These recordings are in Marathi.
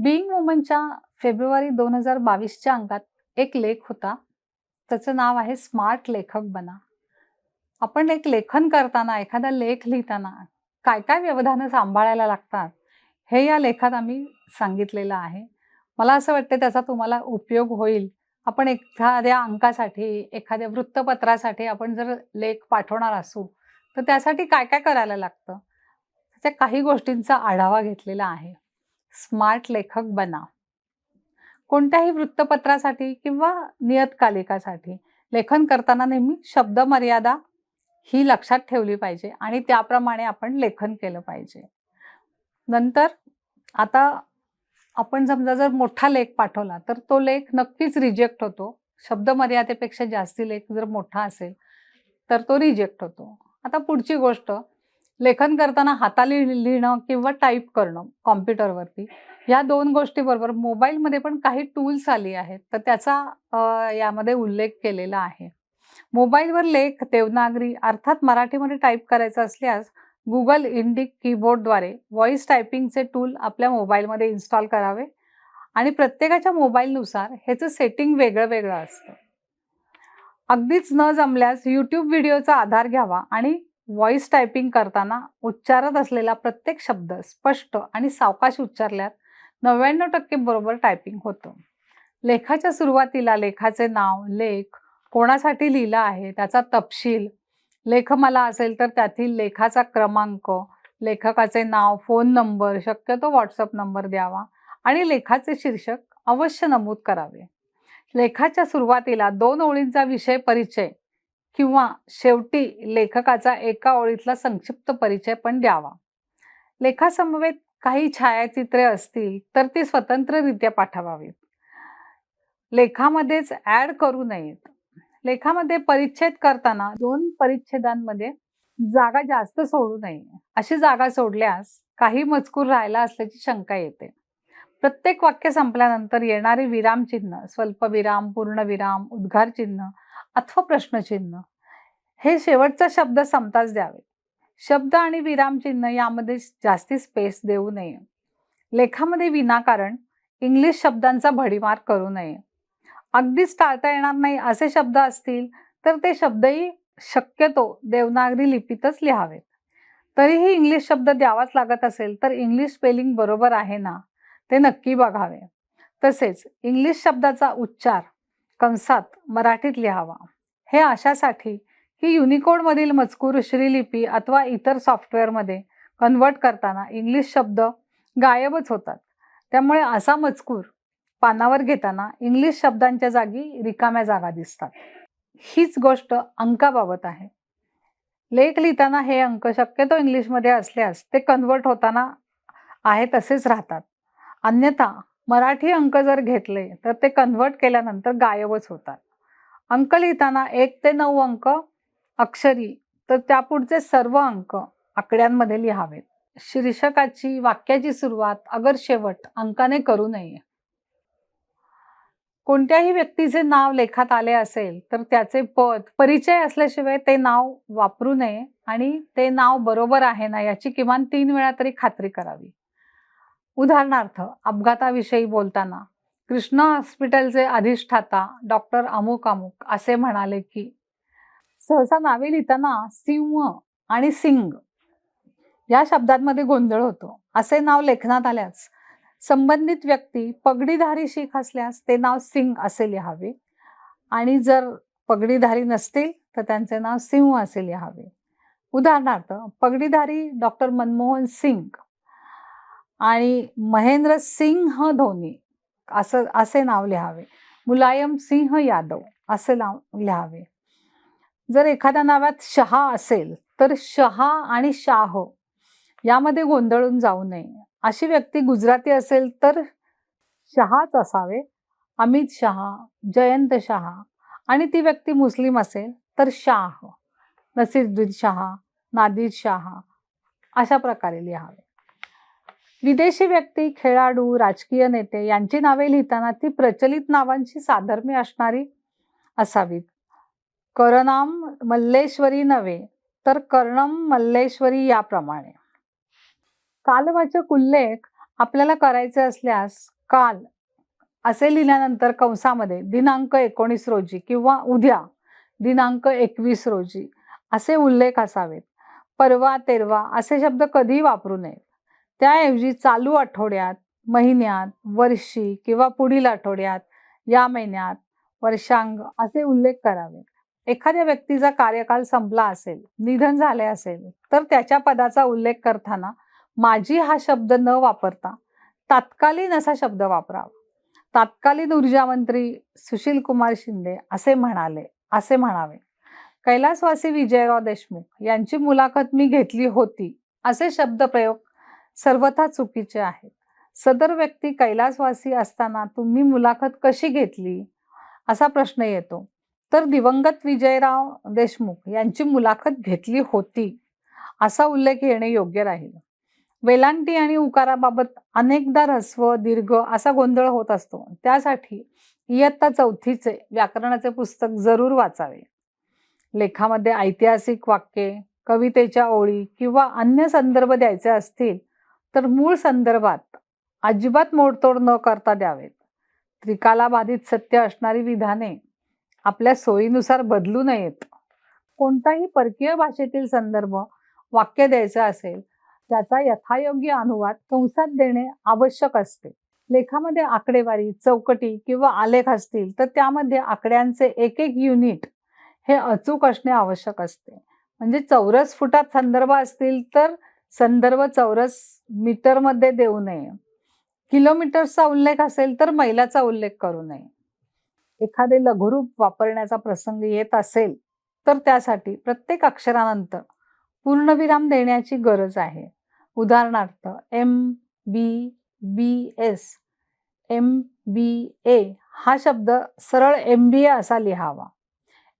बीइंग वुमनच्या फेब्रुवारी 2022च्या अंकात एक लेख होता. त्याचं नाव आहे स्मार्ट लेखक बना. आपण एक लेखन करताना, एखादा लेख लिहिताना काय काय व्यवधानं सांभाळायला लागतात, हे या लेखात आम्ही सांगितलेलं आहे. मला असं वाटतं त्याचा तुम्हाला उपयोग होईल. आपण एखाद्या अंकासाठी, एखाद्या वृत्तपत्रासाठी आपण जर लेख पाठवणार असू, तर त्यासाठी काय काय करायला लागतं, त्या काही गोष्टींचा आढावा घेतलेला आहे. स्मार्ट लेखक बना. कोणत्याही वृत्तपत्रासाठी किंवा नियतकालिकासाठी लेखन करताना नेहमी शब्द मर्यादा ही लक्षात ठेवली पाहिजे आणि त्याप्रमाणे आपण लेखन केलं पाहिजे. नंतर आता आपण समजा जर मोठा लेख पाठवला तर तो लेख नक्कीच रिजेक्ट होतो. शब्द मर्यादेपेक्षा जास्ती लेख जर मोठा असेल तर तो रिजेक्ट होतो. आता पुढची गोष्ट, लेखन करताना हाताने लिहिणं किंवा टाईप करणं कॉम्प्युटरवरती, या दोन गोष्टीबरोबर मोबाईलमध्ये पण काही टूल्स आली आहेत, तर त्याचा यामध्ये उल्लेख केलेला आहे. मोबाईलवर लेख देवनागरी अर्थात मराठीमध्ये टाईप करायचा असल्यास गुगल इंडिक कीबोर्डद्वारे व्हॉइस टायपिंगचे टूल आपल्या मोबाईलमध्ये इन्स्टॉल करावे आणि प्रत्येकाच्या मोबाईलनुसार ह्याचं सेटिंग वेगळं वेगळं असतं. अगदीच न जमल्यास यूट्यूब व्हिडिओचा आधार घ्यावा आणि व्हॉइस टायपिंग करताना उच्चारत असलेला प्रत्येक शब्द स्पष्ट आणि सावकाश उच्चारल्यात 99% बरोबर टायपिंग होतं. लेखाच्या सुरुवातीला लेखाचे नाव, लेख कोणासाठी लिहिला आहे त्याचा तपशील, लेखमाला असेल तर त्यातील लेखाचा क्रमांक, लेखकाचे नाव, फोन नंबर, शक्यतो व्हॉट्सअप नंबर द्यावा आणि लेखाचे शीर्षक अवश्य नमूद करावे. लेखाच्या सुरुवातीला 2 ओळींचा विषय परिचय किंवा शेवटी लेखकाचा एका ओळीतला संक्षिप्त परिचय पण द्यावा. लेखासमवेत काही छायाचित्रे असतील तर ती स्वतंत्ररित्या पाठवावीत. लेखामध्येच ऍड करू नयेत. लेखामध्ये परिच्छेद करताना 2 परिच्छेदांमध्ये जागा जास्त सोडू नये. अशी जागा सोडल्यास काही मजकूर राहिला असल्याची शंका येते. प्रत्येक वाक्य संपल्यानंतर येणारे विरामचिन्ह, स्वल्पविराम, पूर्णविराम, उद्गारचिन्ह अथवा प्रश्नचिन्ह हे शेवटचा शब्द संपताच द्यावे. शब्द आणि विरामचिन्ह यामध्ये जास्ती स्पेस देऊ नये. लेखामध्ये विनाकारण इंग्लिश शब्दांचा भडीमार करू नये. अगदीच टाळता येणार नाही असे शब्द असतील तर ते शब्दही शक्यतो देवनागरी लिपीतच लिहावेत. तरीही इंग्लिश शब्द द्यावाच लागत असेल तर इंग्लिश स्पेलिंग बरोबर आहे ना ते नक्की बघावे. तसेच इंग्लिश शब्दाचा उच्चार कंसात मराठीत लिहावा. हे अशासाठी की युनिकोडमधील मजकूर श्रीलिपी अथवा इतर सॉफ्टवेअरमध्ये कन्वर्ट करताना इंग्लिश शब्द गायबच होतात. त्यामुळे असा मजकूर पानावर घेताना इंग्लिश शब्दांच्या जागी रिकाम्या जागा दिसतात. हीच गोष्ट अंकाबाबत आहे. लेख लिहिताना हे अंक शक्यतो इंग्लिशमध्ये असल्यास ते कन्वर्ट होताना आहे तसेच राहतात. अन्यथा मराठी अंक जर घेतले तर ते कन्वर्ट केल्यानंतर गायबच होतात. अंक लिहिताना 1 ते 9 अंक अक्षरी तर त्यापुढचे सर्व अंक आकड्यांमध्ये लिहावेत. शीर्षकाची, वाक्याची सुरुवात अगर शेवट अंकाने करू नये. कोणत्याही व्यक्तीचे नाव लेखात आले असेल तर त्याचे पद, परिचय असल्याशिवाय ते नाव वापरू नये आणि ते नाव बरोबर आहे ना याची किमान 3 वेळा तरी खात्री करावी. उदाहरणार्थ, अपघाताविषयी बोलताना कृष्णा हॉस्पिटलचे अधिष्ठाता डॉक्टर अमुक अमुक असे म्हणाले की. सहसा नावे लिहिताना सिंह आणि सिंग या शब्दांमध्ये गोंधळ होतो. असे नाव लेखनात आल्यास संबंधित व्यक्ती पगडीधारी शीख असल्यास ते नाव सिंग असे लिहावे आणि जर पगडीधारी नसतील तर त्यांचे नाव सिंह असे लिहावे. उदाहरणार्थ, पगडीधारी डॉक्टर मनमोहन सिंग आणि महेंद्र सिंह धोनी असे नाव लिहावे. मुलायम सिंह यादव असे नाव लिहावे. जर एखाद्या नावात शहा असेल तर शहा आणि शाह यामध्ये गोंधळून जाऊ नये. अशी व्यक्ती गुजराती असेल तर शहाच असावे. अमित शहा, जयंत शहा आणि ती व्यक्ती मुस्लिम असेल तर शाह, नसीरुद्दीन शहा, नादिर शहा अशा प्रकारे लिहावे. विदेशी व्यक्ती, खेळाडू, राजकीय नेते यांची नावे लिहिताना ती प्रचलित नावांशी साधर्म्य असणारी असावीत. करनाम मल्लेश्वरी नव्हे तर कर्णम मल्लेश्वरी याप्रमाणे. कालवाचक उल्लेख आपल्याला करायचे असल्यास काल असे लिहिल्यानंतर कंसामध्ये दिनांक 19 रोजी किंवा उद्या दिनांक 21 रोजी असे उल्लेख असावेत. परवा, तेरवा असे शब्द कधीही वापरू नयेत. त्याऐवजी चालू आठवड्यात, महिन्यात, वर्षी किंवा पुढील आठवड्यात, या महिन्यात, वर्षांग असे उल्लेख करावेत. एखाद्या व्यक्तीचा कार्यकाल संपला असेल, निधन झाले असेल, तर त्याच्या पदाचा उल्लेख करताना माझी हा शब्द न वापरता तात्कालीन असा शब्द वापरावा. तात्कालीन ऊर्जा मंत्री सुशील कुमार शिंदे असे म्हणावे. कैलासवासी विजयराव देशमुख यांची मुलाखत मी घेतली होती असे शब्दप्रयोग सर्वथा चुकीचे आहेत. सदर व्यक्ती कैलासवासी असताना तुम्ही मुलाखत कशी घेतली असा प्रश्न येतो. तर दिवंगत विजयराव देशमुख यांची मुलाखत घेतली होती असा उल्लेख येणे योग्य राहील. वेलांटी आणि उकाराबाबत अनेकदा ऱ्हस्व, दीर्घ असा गोंधळ होत असतो. त्यासाठी इयत्ता 4थीचे व्याकरणाचे पुस्तक जरूर वाचावे. लेखामध्ये ऐतिहासिक वाक्ये, कवितेच्या ओळी किंवा अन्य संदर्भ द्यायचे असतील तर मूळ संदर्भात अजिबात मोडतोड न करता द्यावेत. त्रिकालाबाधित सत्य असणारी विधाने आपल्या सोयीनुसार बदलू नयेत. कोणताही परकीय भाषेतील संदर्भ वाक्य द्यायचे असेल त्याचा यथायोग्य अनुवाद कंसात देणे आवश्यक असते. लेखामध्ये आकडेवारी, चौकटी किंवा आलेख असतील तर त्यामध्ये आकड्यांचे एक एक युनिट हे अचूक असणे आवश्यक असते. म्हणजे चौरस फुटात संदर्भ असतील तर संदर्भ चौरस मीटरमध्ये देऊ नये. किलोमीटर्सचा उल्लेख असेल तर मैलाचा उल्लेख करू नये. एखादे लघुरूप वापरण्याचा प्रसंग येत असेल तर त्यासाठी प्रत्येक अक्षरानंतर पूर्णविराम देण्याची गरज आहे. उदाहरणार्थ MBBS, MBA हा शब्द सरळ MBA असा लिहावा.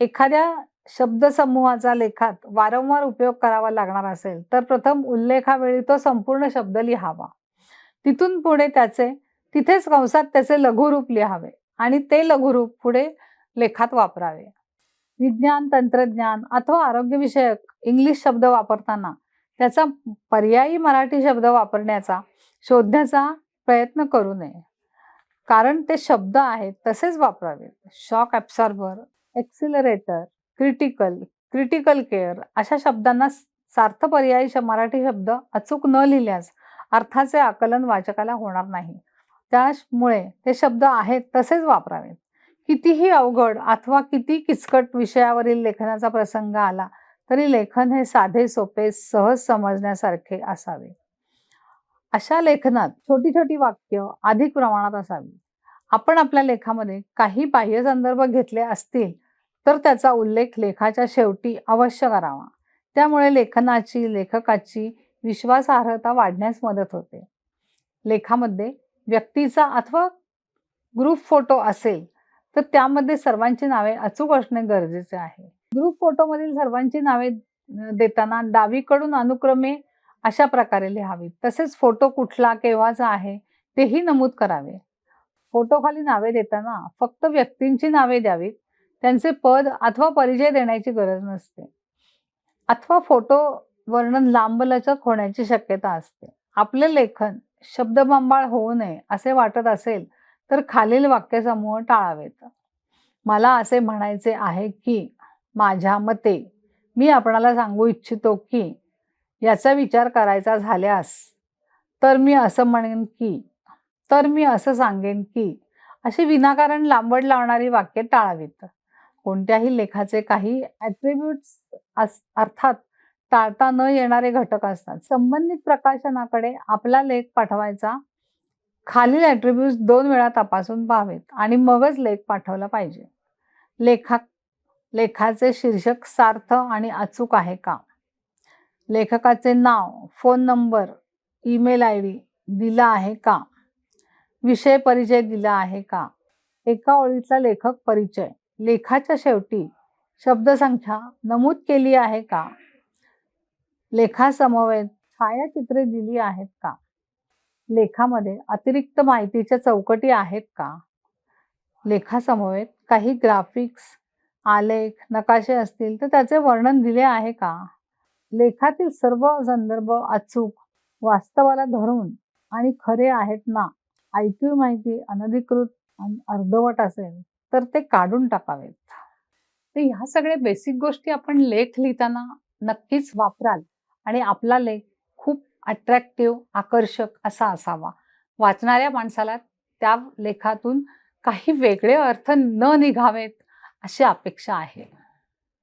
एखाद्या शब्दसमूहाचा लेखात वारंवार उपयोग करावा लागणार असेल तर प्रथम उल्लेखावेळी तो संपूर्ण शब्द लिहावा. तिथून पुढे तिथेच कंसात त्याचे लघुरूप लिहावे आणि ते लघुरूप पुढे लेखात वापरावे. विज्ञान, तंत्रज्ञान अथवा आरोग्यविषयक इंग्लिश शब्द वापरताना त्याचा पर्यायी मराठी शब्द शोधण्याचा प्रयत्न करू नये. कारण ते शब्द आहेत तसेच वापरावेत. Shock absorber, accelerator, critical care अशा शब्दांना सार्थ पर्यायी मराठी शब्द अचूक न लिहिल्यास अर्थाचे आकलन वाचकाला होणार नाही. त्यामुळे ते शब्द आहेत तसेच वापरावेत. कितीही अवघड अथवा किती किचकट विषयावरील लेखनाचा प्रसंग आला तरी लेखन हे साधे, सोपे, सहज समजण्यासारखे असावे. अशा लेखनात छोटी छोटी वाक्य अधिक प्रमाणात असावी. आपण आपल्या लेखामध्ये काही बाह्य संदर्भ घेतले असतील तर त्याचा उल्लेख लेखाच्या शेवटी अवश्य करावा. त्यामुळे लेखकाची विश्वासार्हता वाढण्यास मदत होते. लेखामध्ये व्यक्तीचा अथवा ग्रुप फोटो असेल तर त्यामध्ये सर्वांची नावे अचूक असणे गरजेचे आहे. ग्रुप फोटोमधील सर्वांची नावे देताना डावीकडून अनुक्रमे अशा प्रकारे लिहावीत. तसेच फोटो कुठला, केव्हाचा आहे तेही नमूद करावे. फोटोखाली नावे देताना फक्त व्यक्तींची नावे द्यावीत. त्यांचे पद अथवा परिचय देण्याची गरज नसते. अथवा फोटो वर्णन लांबलचक होण्याची शक्यता असते. आपले लेखन शब्दबंबाळ होऊ नये असे वाटत असेल तर खालील वाक्यसमूह टाळावेत. मला असे म्हणायचे आहे की, माझ्या मते, मी आपणाला सांगू इच्छितो की, याचा विचार करायचा झाल्यास, तर मी असं म्हणेन की, तर मी असं सांगेन की अशी विनाकारण लांबड लावणारी वाक्ये टाळावीत. कोणत्याही लेखाचे काही ॲट्रिब्यूट्स अर्थात टाळता न येणारे घटक असतात. संबंधित प्रकाशनाकडे आपला लेख पाठवायचा खालील ॲट्रिब्यूट्स 2 वेळा तपासून पाहावेत आणि मगच लेख पाठवला पाहिजे. लेखाचे शीर्षक सार्थ आणि अचूक आहे का? लेखकाचे नाव, फोन नंबर, ईमेल ID दिला आहे का? विषय परिचय दिला आहे का? एका ओळीतला लेखक परिचय, लेखाच्या शेवटी शब्दसंख्या नमूद केली आहे का? लेखासमवेत छायाचित्रे दिली आहेत का? लेखामध्ये अतिरिक्त माहितीच्या चौकटी आहेत का? लेखासमवेत काही ग्राफिक्स, आलेख, नकाशे असतील तर त्याचे वर्णन दिले आहे का? लेखातील सर्व संदर्भ अचूक, वास्तवाला धरून आणि खरे आहेत ना ऐकीव माहिती अनधिकृत आणि अर्धवट असेल, तर ते काढून टाकावेत. तर ह्या सगळ्या बेसिक गोष्टी आपण लेख लिहिताना नक्कीच वापराल आणि आपला लेख खूप अट्रॅक्टिव्ह, आकर्षक असा असावा. वाचणाऱ्या माणसाला त्या लेखातून काही वेगळे अर्थ न निघावेत, अशी अपेक्षा आहे.